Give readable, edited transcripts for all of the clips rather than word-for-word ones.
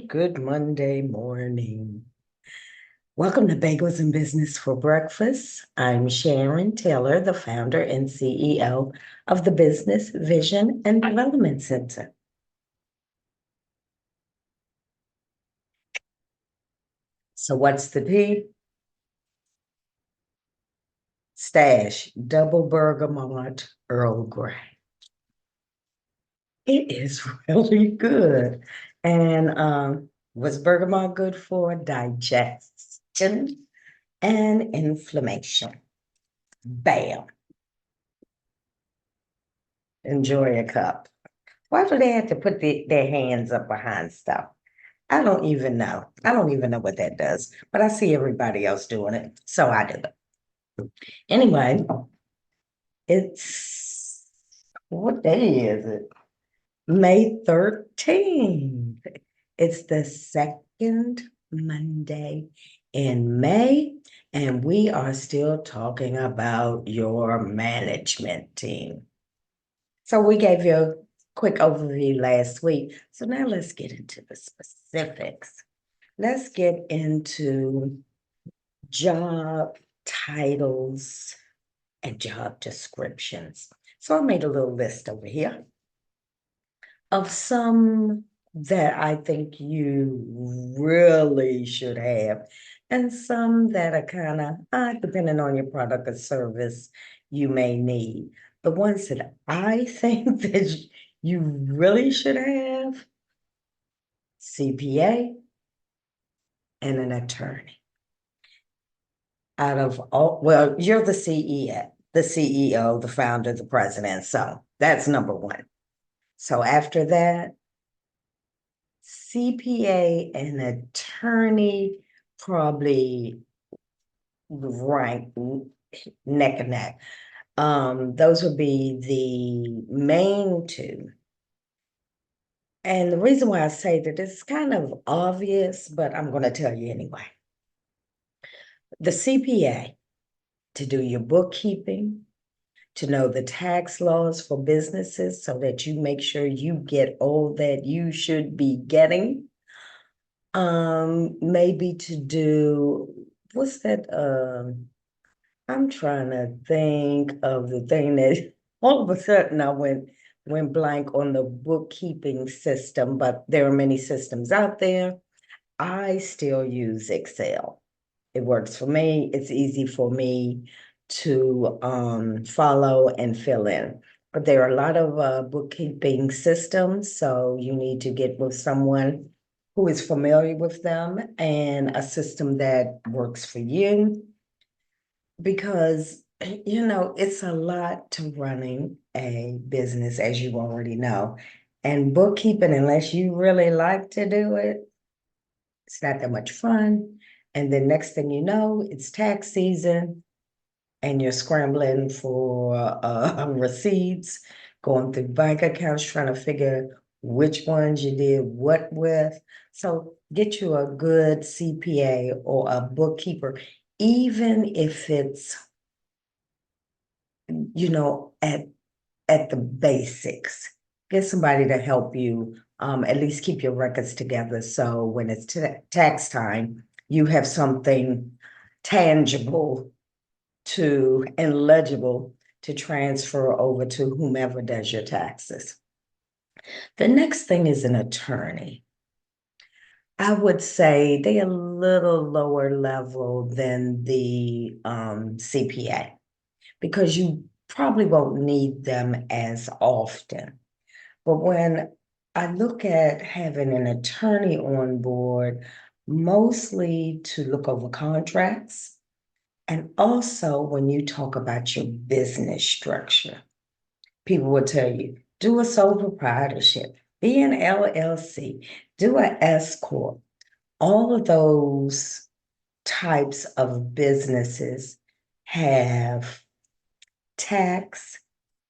Good Monday morning. Welcome to Bagels and Business for Breakfast. I'm Sharon Taylor, the founder and CEO of the Business Vision and Development Center. So what's the tea? Stash, double bergamot, Earl Grey. It is really good. And was bergamot good for digestion and inflammation? Bam. Enjoy a cup. Why do they have to put their hands up behind stuff? I don't even know. I don't even know what that does, but I see everybody else doing it, so I do it. Anyway, it's what day is it? May 13th. It's the second Monday in May, and we are still talking about your management team. So we gave you a quick overview last week. So now let's get into the specifics. Let's get into job titles and job descriptions. So I made a little list over here of some that I think you really should have, and some that are kind of, depending on your product or service, you may need. The ones that I think that you really should have, CPA and an attorney. Out of all, well, you're the CEO, the founder, the president. So that's number one. So after that, CPA and attorney probably rank neck and neck. Those would be the main two. And the reason why I say that it's kind of obvious, but I'm going to tell you anyway. The CPA, to do your bookkeeping, to know the tax laws for businesses so that you make sure you get all that you should be getting. Maybe to do, what's that? I'm trying to think of the thing that all of a sudden I went blank on the bookkeeping system, but there are many systems out there. I still use Excel. It works for me. It's easy for me to follow and fill in. But there are a lot of bookkeeping systems, so you need to get with someone who is familiar with them and a system that works for you. Because, it's a lot to running a business, as you already know. And bookkeeping, unless you really like to do it, it's not that much fun. And then next thing you know, it's tax season and you're scrambling for receipts, going through bank accounts, trying to figure which ones you did what with. So get you a good CPA or a bookkeeper, even if it's, at the basics. Get somebody to help you at least keep your records together. So when it's tax time, you have something tangible and legible to transfer over to whomever does your taxes. The next thing is an attorney. I would say they're a little lower level than the CPA because you probably won't need them as often. But when I look at having an attorney on board, mostly to look over contracts, and also when you talk about your business structure, people will tell you, do a sole proprietorship, be an LLC, do an S Corp. All of those types of businesses have tax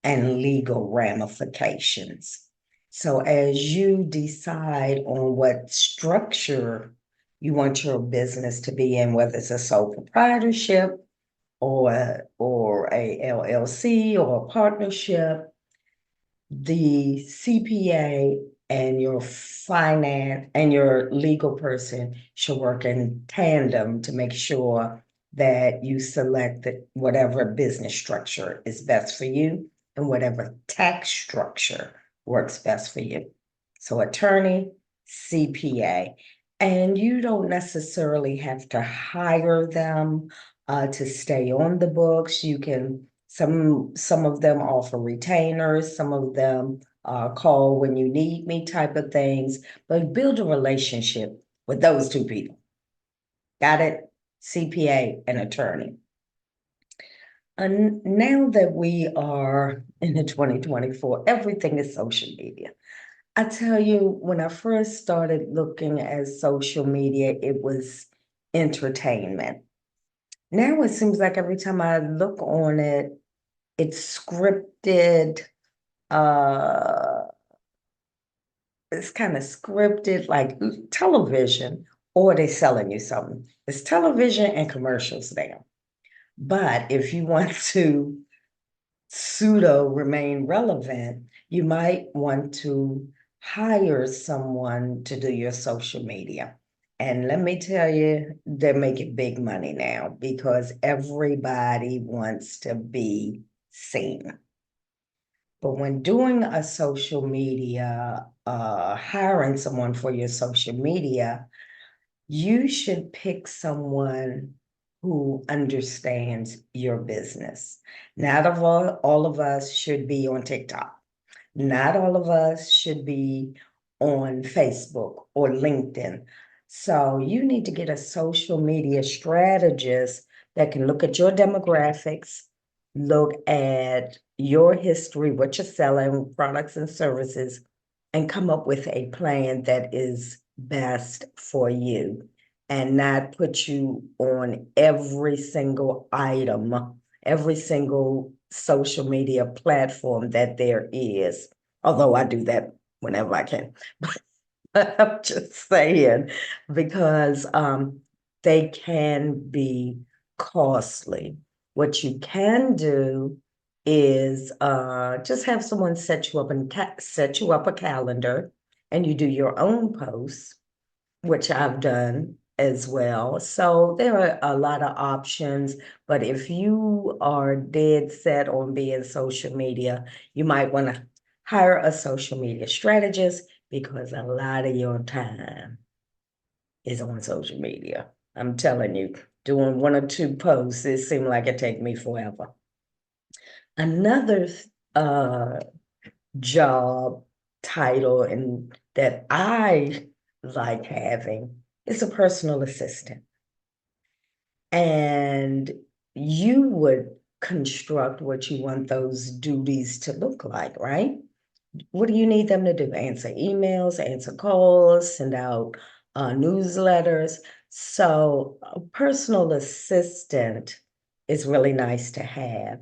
and legal ramifications. So as you decide on what structure you want your business to be in, whether it's a sole proprietorship or a LLC or a partnership, the CPA and your finance and your legal person should work in tandem to make sure that you select whatever business structure is best for you and whatever tax structure works best for you. So attorney, CPA, and you don't necessarily have to hire them to stay on the books. You can, some of them offer retainers, some of them call when you need me type of things, but build a relationship with those two people. Got it? CPA and attorney. And now that we are in the 2024, everything is social media. I tell you, when I first started looking at social media, it was entertainment. Now it seems like every time I look on it, it's scripted, uh, it's kind of scripted like television, or they're selling you something. It's television and commercials now. But if you want to pseudo remain relevant, you might want to hire someone to do your social media. And let me tell you, they're making big money now because everybody wants to be seen. But when doing a social media, hiring someone for your social media, you should pick someone who understands your business. Not all of us should be on TikTok. Not all of us should be on Facebook or LinkedIn. So you need to get a social media strategist that can look at your demographics, look at your history, what you're selling, products and services, and come up with a plan that is best for you and not put you on every single item, every single social media platform that there is. Although I do that whenever I can. But I'm just saying, because they can be costly. What you can do is just have someone set you up and set you up a calendar, and you do your own posts, which I've done as well. So there are a lot of options, but if you are dead set on being social media, you might want to hire a social media strategist because a lot of your time is on social media. I'm telling you, doing one or two posts, it seemed like it take me forever. Another uh job title and that I like having is a personal assistant. And you would construct what you want those duties to look like, right? What do you need them to do? Answer emails, answer calls, send out newsletters. So a personal assistant is really nice to have.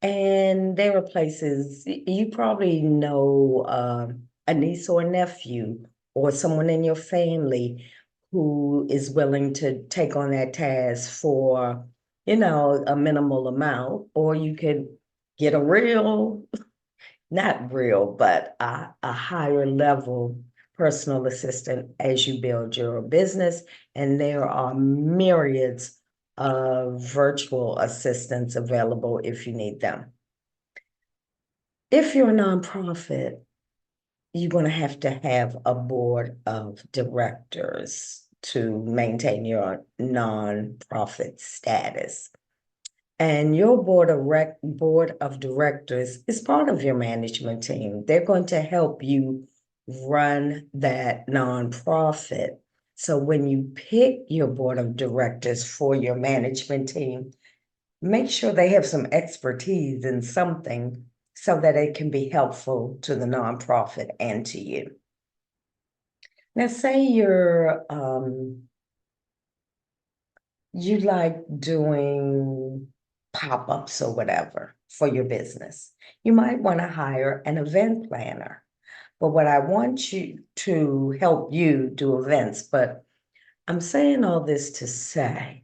And there are places you probably know a niece or a nephew or someone in your family who is willing to take on that task for, a minimal amount, or you could get a real, not real, but a higher level personal assistant as you build your business. And there are myriads of virtual assistants available if you need them. If you're a nonprofit, you're going to have a board of directors to maintain your nonprofit status. And your board of directors is part of your management team. They're going to help you run that nonprofit. So when you pick your board of directors for your management team, make sure they have some expertise in something so that it can be helpful to the nonprofit and to you. Now, say you like doing pop-ups or whatever for your business. You might want to hire an event planner. But what I want you to help you do events, but I'm saying all this to say,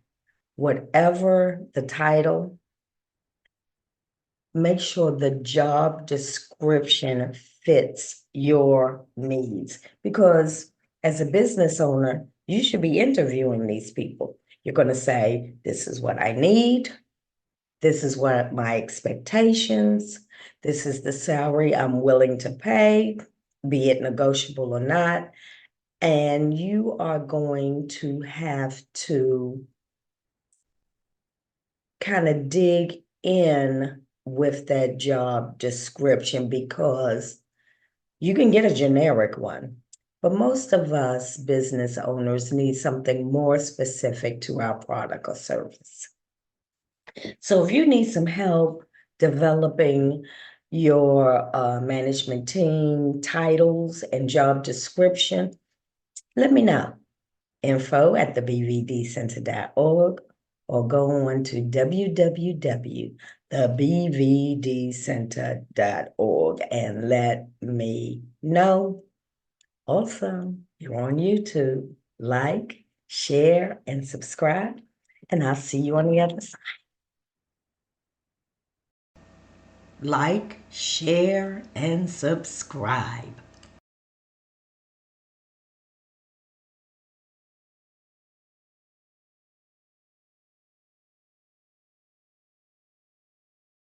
whatever the title, make sure the job description fits your needs. Because as a business owner, you should be interviewing these people. You're going to say, this is what I need. This is what my expectations. This is the salary I'm willing to pay, be it negotiable or not. And you are going to have to kind of dig in with that job description because you can get a generic one, but most of us business owners need something more specific to our product or service. So if you need some help developing your management team titles and job description, let me know. info@thebvdcenter.org or go on to www.thebvdcenter.org and let me know. Also, you're on YouTube. Like, share, and subscribe, and I'll see you on the other side. Like, share, and subscribe.